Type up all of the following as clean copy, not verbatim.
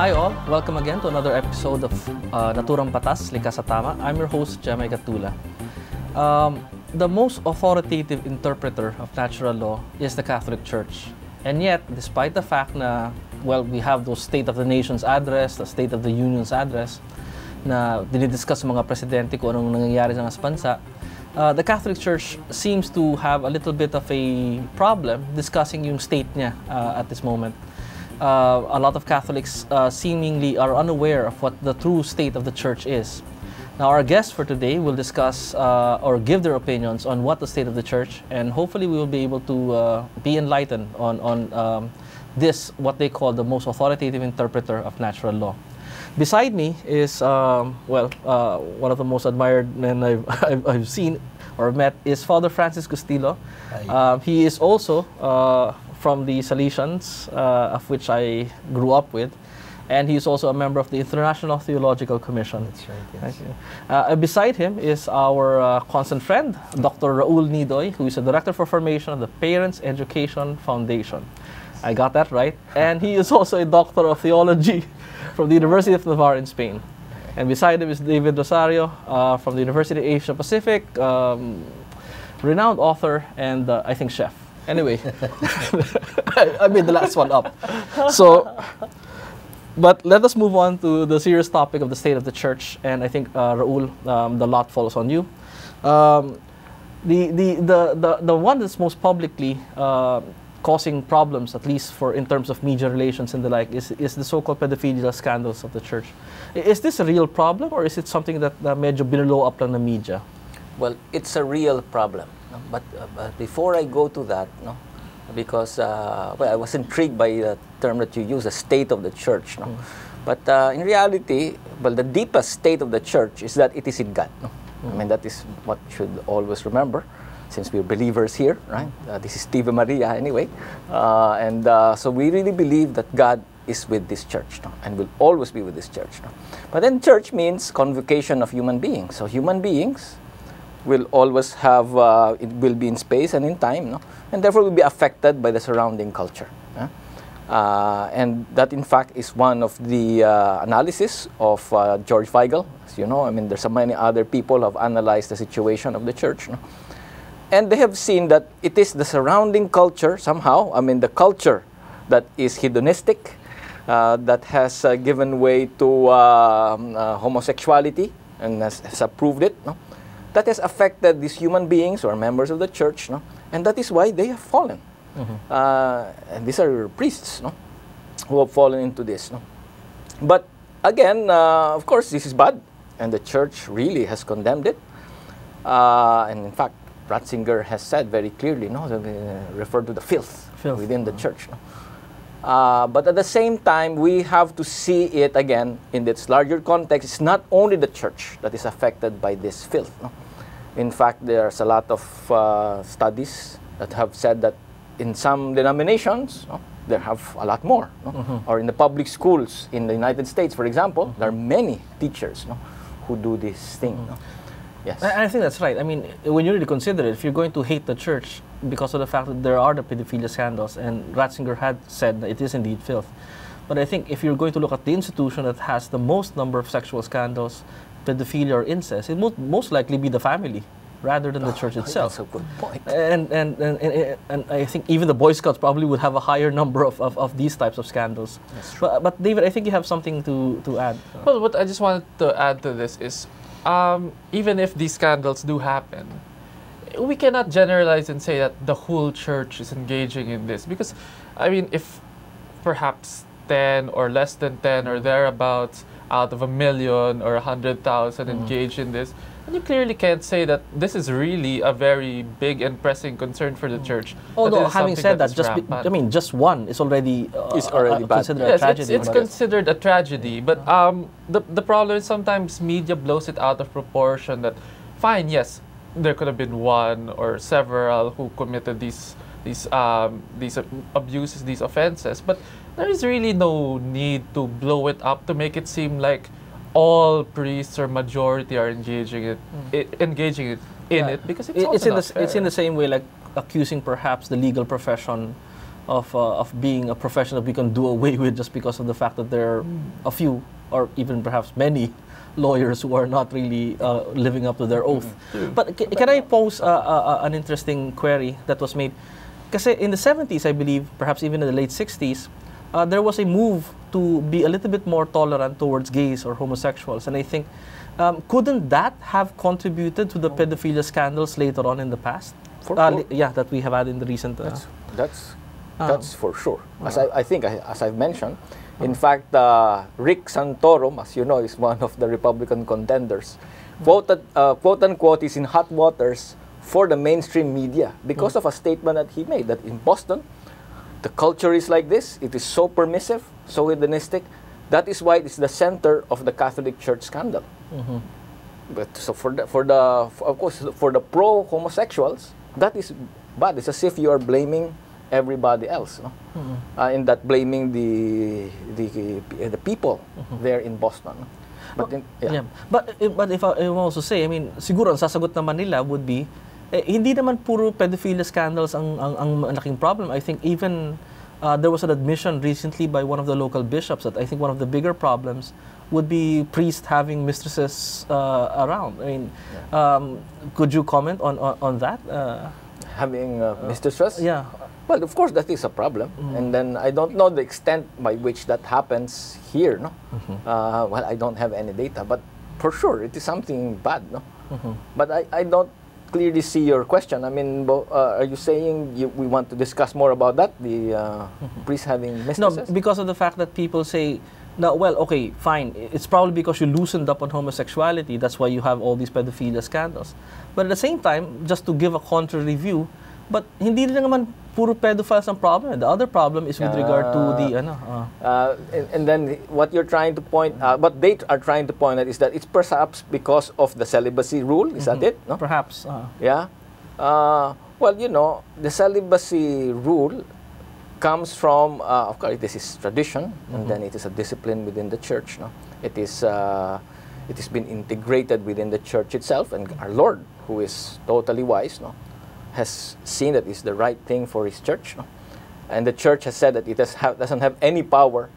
Hi all, welcome again to another episode of Naturang Batas, Likas Tama. I'm your host, Jemy Gatdula. The most authoritative interpreter of natural law is the Catholic Church. And yet, despite the fact na, well, we have those State of the Nation's address, the State of the Union's address, na dinidiscuss mga presidente kung anong nangyayari sa bansa, the Catholic Church seems to have a little bit of a problem discussing yung state niya at this moment. A lot of Catholics seemingly are unaware of what the true state of the Church is. Now, our guests for today will discuss or give their opinions on what the state of the Church, and hopefully we will be able to be enlightened on this, what they call the most authoritative interpreter of natural law. Beside me is, one of the most admired men I've seen or met is Father Francis Gustilo. He is also from the Salesians, of which I grew up with, and he is also a member of the International Theological Commission. That's right, yes. Thank you. Beside him is our constant friend, Dr. Raul Nidoy, who is a Director for Formation of the Parents Education Foundation. I got that right. And he is also a Doctor of Theology from the University of Navarre in Spain. And beside him is David Rosario from the University of Asia Pacific, renowned author and I think chef. Anyway, I made the last one up. So, but let us move on to the serious topic of the state of the Church. And I think Raul, the lot falls on you. The one that's most publicly causing problems, at least in terms of media relations and the like, is the so-called pedophilia scandals of the Church. Is this a real problem, or is it something that medyo binlow up lang ng media? Well, it's a real problem. No? But before I go to that, no, because I was intrigued by the term that you use, the state of the Church. No? But in reality, well, the deepest state of the Church is that it is in God. No? I mean, that is what we should always remember, since we're believers here, right? This is Tiva Maria anyway. So we really believe that God is with this church, no? And will always be with this church. No? But then church means convocation of human beings. So human beings will always have, it will be in space and in time, no? And therefore will be affected by the surrounding culture. And that in fact is one of the analysis of George Weigel. As you know, I mean, there's so many other people who have analyzed the situation of the church. No? And they have seen that it is the surrounding culture somehow, I mean the culture that is hedonistic, that has given way to homosexuality and has approved it, no? That has affected these human beings or members of the church, no? And that is why they have fallen. And these are priests, no? Who have fallen into this. No? But again, of course, this is bad, and the church really has condemned it. And in fact, Ratzinger has said very clearly, no, referred to the filth within the church. No? But at the same time, we have to see it again in its larger context. It's not only the church that is affected by this filth. No? In fact, there's a lot of studies that have said that in some denominations, no, there have a lot more. No? Or in the public schools in the United States, for example, there are many teachers, no, who do this thing. No? Yes. I think that's right. I mean, when you really consider it, if you're going to hate the church because of the fact that there are the pedophilia scandals, and Ratzinger had said that it is indeed filth. But I think if you're going to look at the institution that has the most number of sexual scandals, pedophilia or incest, it would most likely be the family rather than the church itself. That's a good point. And I think even the Boy Scouts probably would have a higher number of these types of scandals. That's true. But David, I think you have something to add. Well, what I just wanted to add to this is, even if these scandals do happen, we cannot generalize and say that the whole church is engaging in this. Because, I mean, if perhaps 10 or less than 10 or thereabouts out of 1 million or 100,000 engage in this, and you clearly can't say that this is really a very big and pressing concern for the church. Although, having said that, just one is already bad. Considered a tragedy. It's considered a tragedy. But the problem is sometimes media blows it out of proportion. That fine, yes, there could have been one or several who committed these abuses, these offenses, but there is really no need to blow it up to make it seem like all priests or majority are engaging in it because it's in the same way like accusing perhaps the legal profession of being a profession that we can do away with just because of the fact that there are a few or even perhaps many lawyers who are not really living up to their oath. But can I pose an interesting query that was made? Because in the 70s, I believe, perhaps even in the late 60s, there was a move to be a little bit more tolerant towards gays or homosexuals. And I think, couldn't that have contributed to the pedophilia scandals later on in the past? For sure. Yeah, that we have had in the recent... That's for sure. As I think, as I've mentioned, in fact, Rick Santorum, as you know, is one of the Republican contenders, quote unquote, is in hot waters for the mainstream media because of a statement that he made that in Boston, the culture is like this. It is so permissive, so hedonistic. That is why it's the center of the Catholic Church scandal. But so of course, for the pro-homosexuals, that is bad. It's as if you are blaming everybody else, no? In that blaming the people there in Boston. But but if I also say, I mean, siguro ang sasagot naman nila would be, hindi naman puro pedophilia scandals ang malaking problem. I think even there was an admission recently by one of the local bishops that I think one of the bigger problems would be priests having mistresses around. I mean, could you comment on that? Having mistresses? Yeah. Well, of course, that is a problem. And then I don't know the extent by which that happens here, no? Well, I don't have any data, but for sure, it is something bad, no? But I don't clearly see your question. I mean, are you saying we want to discuss more about that, the priest having mistresses? No, because of the fact that people say, no, well, okay, fine. It's probably because you loosened up on homosexuality. That's why you have all these pedophilia scandals. But at the same time, just to give a contrary view, but hindi rin naman puro pedophiles ang problem. The other problem is with regard to the and then what you're trying to point, what they are trying to point at is that it's perhaps because of the celibacy rule. Is that it? No? Perhaps. Yeah. Well, you know, the celibacy rule comes from, of course, this is tradition, and then it is a discipline within the church. No, it has been integrated within the church itself, and our Lord, who is totally wise, no, has seen that it's the right thing for His church, no? And the church has said that it doesn't have any power.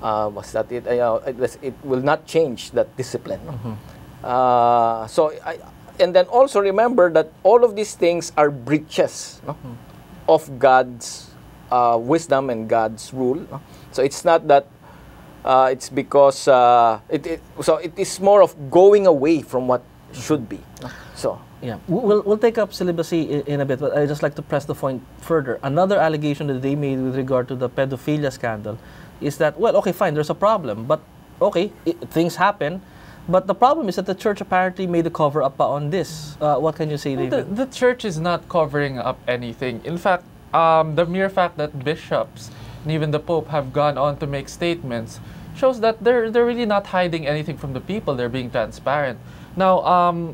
That it will not change that discipline. No? And then also remember that all of these things are breaches, no, of God's wisdom and God's rule. No? So it's not that it's because so it is more of going away from what should be. No? So. Yeah, we'll take up celibacy in a bit, but I'd just like to press the point further. Another allegation that they made with regard to the pedophilia scandal is that, well, okay, fine, there's a problem, but okay, things happen, but the problem is that the church apparently made a cover-up on this. What can you say, David? The church is not covering up anything. In fact, the mere fact that bishops and even the Pope have gone on to make statements shows that they're really not hiding anything from the people. They're being transparent. Now,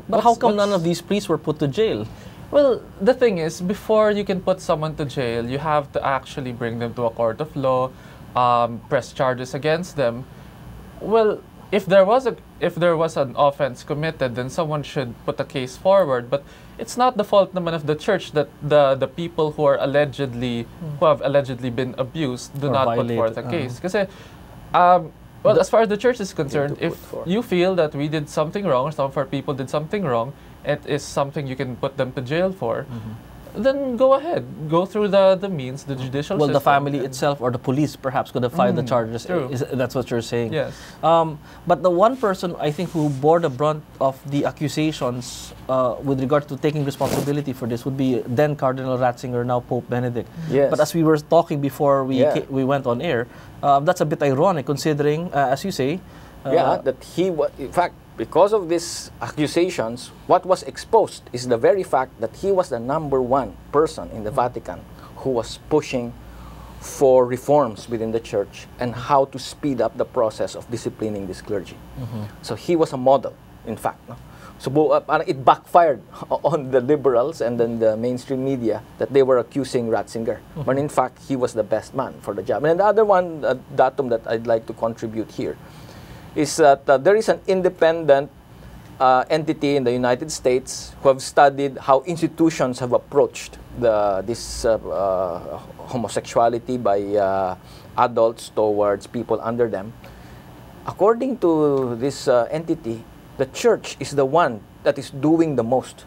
but how come none of these priests were put to jail? Well, the thing is, before you can put someone to jail, you have to actually bring them to a court of law, press charges against them. Well, if there was an offense committed, then someone should put a case forward. But it's not the fault naman of the church that the people who have allegedly been abused do not put forth a case. Kasi, well, as far as the church is concerned, if you feel that we did something wrong, or some of our people did something wrong, it is something you can put them to jail for, then go ahead. Go through the means, the judicial system. Well, the family itself or the police perhaps could have filed the charges. That's what you're saying. Yes. But the one person, I think, who bore the brunt of the accusations with regard to taking responsibility for this would be then Cardinal Ratzinger, now Pope Benedict. Yes. But as we were talking before we went on air, that's a bit ironic considering, as you say... that he was, in fact, because of these accusations, what was exposed is the very fact that he was the #1 person in the Vatican who was pushing for reforms within the church and how to speed up the process of disciplining this clergy. So he was a model, in fact. No? So it backfired on the liberals and then the mainstream media that they were accusing Ratzinger. But in fact, he was the best man for the job. And the other one, datum that I'd like to contribute here, is that there is an independent entity in the United States who have studied how institutions have approached this homosexuality by adults towards people under them. According to this entity, the church is the one that is doing the most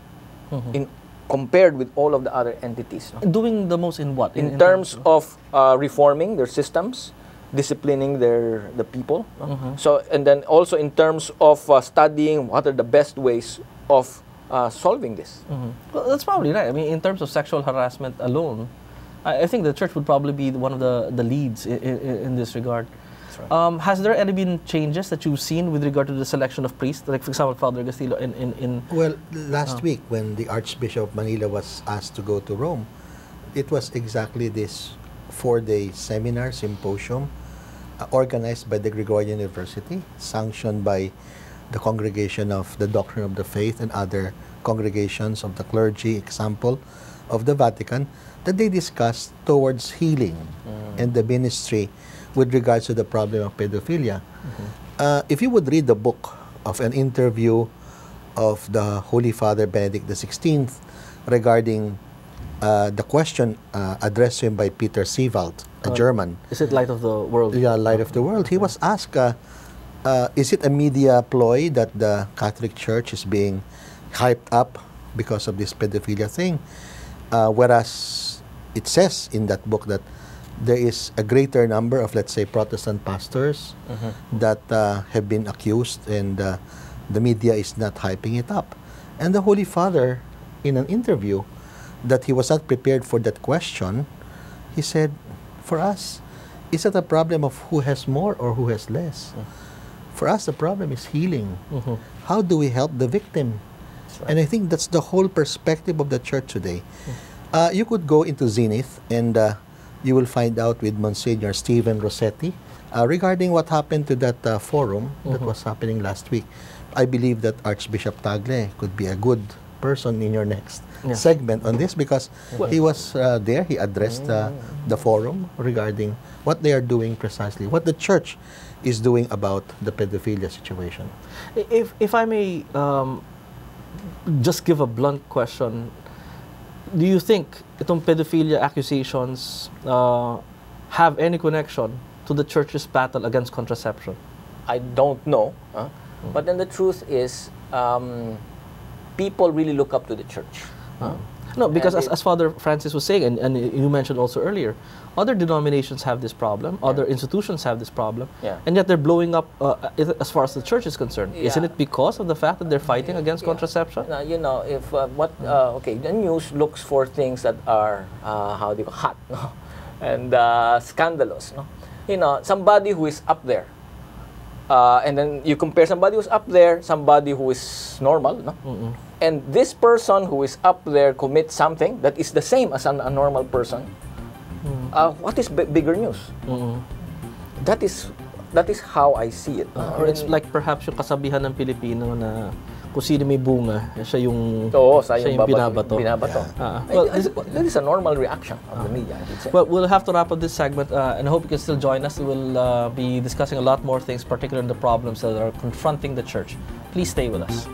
compared with all of the other entities. No? Doing the most in what? In terms of reforming their systems, disciplining the people. No? So, and then also in terms of studying what are the best ways of solving this. Well, that's probably right. I mean, in terms of sexual harassment alone, I think the church would probably be one of the leads in this regard. Right. Has there any been changes that you've seen with regard to the selection of priests? Like, for example, Father Gustilo in Well, last week when the Archbishop of Manila was asked to go to Rome, it was exactly this 4-day seminar, symposium, organized by the Gregorian University, sanctioned by the Congregation of the Doctrine of the Faith and other congregations of the clergy, example, of the Vatican, that they discussed towards healing and the ministry with regards to the problem of pedophilia. If you would read the book of an interview of the Holy Father Benedict XVI regarding the question addressed to him by Peter Siewald, a German. Is it Light of the World? Yeah, Light of the World. He was asked, is it a media ploy that the Catholic Church is being hyped up because of this pedophilia thing? Whereas it says in that book that there is a greater number of, let's say, Protestant pastors that have been accused, and the media is not hyping it up. And the Holy Father, in an interview, that he was not prepared for that question, he said, for us, is it a problem of who has more or who has less? For us, the problem is healing. How do we help the victim? Right. And I think that's the whole perspective of the church today. You could go into Zenith and you will find out with Monsignor Stephen Rossetti regarding what happened to that forum that was happening last week. I believe that Archbishop Tagle could be a good person in your next segment on this, because he was there, he addressed the forum regarding what they are doing precisely, what the church is doing about the pedophilia situation. If I may just give a blunt question, do you think itong pedophilia accusations have any connection to the church's battle against contraception? I don't know. But then the truth is, people really look up to the church. No, because as Father Francis was saying, and you mentioned also earlier, other denominations have this problem, other institutions have this problem, and yet they're blowing up as far as the church is concerned. Isn't it because of the fact that they're fighting against contraception? You know, if okay, the news looks for things that are how do you call, hot, no? And scandalous, no? You know, somebody who is up there, and then you compare somebody who's up there, somebody who is normal, no? And this person who is up there commits something that is the same as a normal person. What is bigger news? That is how I see it. Or it's like perhaps yung kasabihan ng Pilipino na kung sino may bunga, siya yung binabato. Well, that is a normal reaction of the media, I would say. Well, we'll have to wrap up this segment, and I hope you can still join us. We will be discussing a lot more things, particularly the problems that are confronting the church. Please stay with us.